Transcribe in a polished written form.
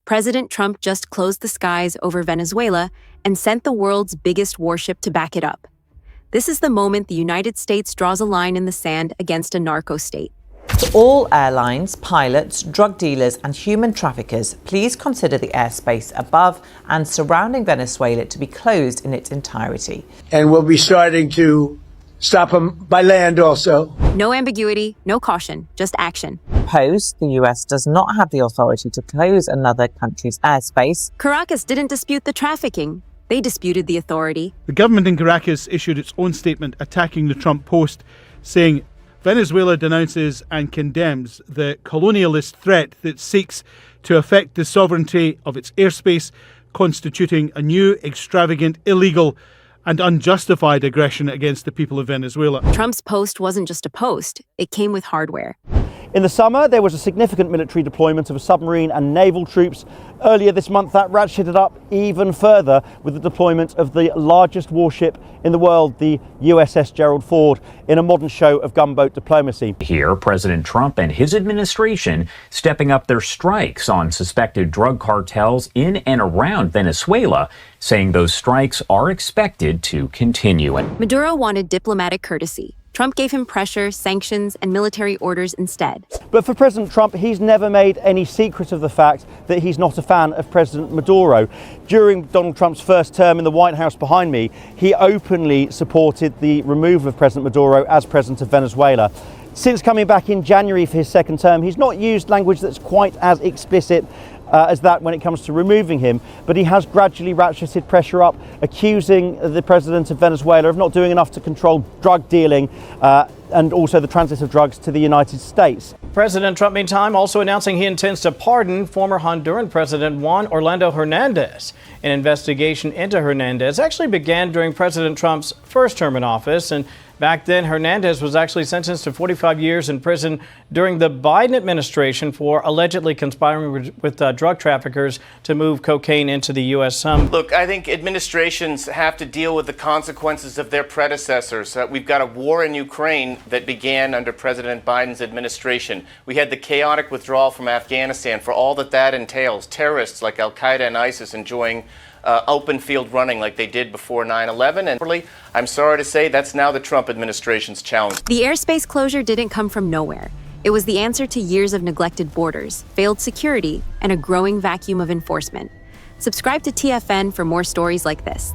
President Trump just closed the skies over Venezuela and sent the world's biggest warship to back it up. This is the moment the United States draws a line in the sand against a narco state. To all airlines, pilots, drug dealers and human traffickers, please consider the airspace above and surrounding Venezuela to be closed in its entirety. And we'll be starting to stop them by land also. No ambiguity, no caution, just action. Post, the US does not have the authority to close another country's airspace. Caracas didn't dispute the trafficking. They disputed the authority. The government in Caracas issued its own statement attacking the Trump post, saying Venezuela denounces and condemns the colonialist threat that seeks to affect the sovereignty of its airspace, constituting a new, extravagant, illegal and unjustified aggression against the people of Venezuela. Trump's post wasn't just a post, it came with hardware. In the summer, there was a significant military deployment of submarine and naval troops. Earlier this month, that ratcheted up even further with the deployment of the largest warship in the world, the USS Gerald Ford, in a modern show of gunboat diplomacy. Here, President Trump and his administration stepping up their strikes on suspected drug cartels in and around Venezuela, saying those strikes are expected to continue. Maduro wanted diplomatic courtesy. Trump gave him pressure, sanctions, and military orders instead. But for President Trump, he's never made any secret of the fact that he's not a fan of President Maduro. During Donald Trump's first term in the White House behind me, he openly supported the removal of President Maduro as president of Venezuela. Since coming back in January for his second term, he's not used language that's quite as explicit as that when it comes to removing him, but he has gradually ratcheted pressure up, accusing the president of Venezuela of not doing enough to control drug dealing and also the transit of drugs to the United States. President Trump, meantime, also announcing he intends to pardon former Honduran President Juan Orlando Hernandez. An investigation into Hernandez actually began during President Trump's first term in office, and back then, Hernandez was actually sentenced to 45 years in prison during the Biden administration for allegedly conspiring with drug traffickers to move cocaine into the U.S. Look, I think administrations have to deal with the consequences of their predecessors. We've got a war in Ukraine that began under President Biden's administration. We had the chaotic withdrawal from Afghanistan for all that entails. Terrorists like Al-Qaeda and ISIS enjoying open field running like they did before 9/11. And I'm sorry to say that's now the Trump administration's challenge. The airspace closure didn't come from nowhere. It was the answer to years of neglected borders, failed security, and a growing vacuum of enforcement. Subscribe to TFN for more stories like this.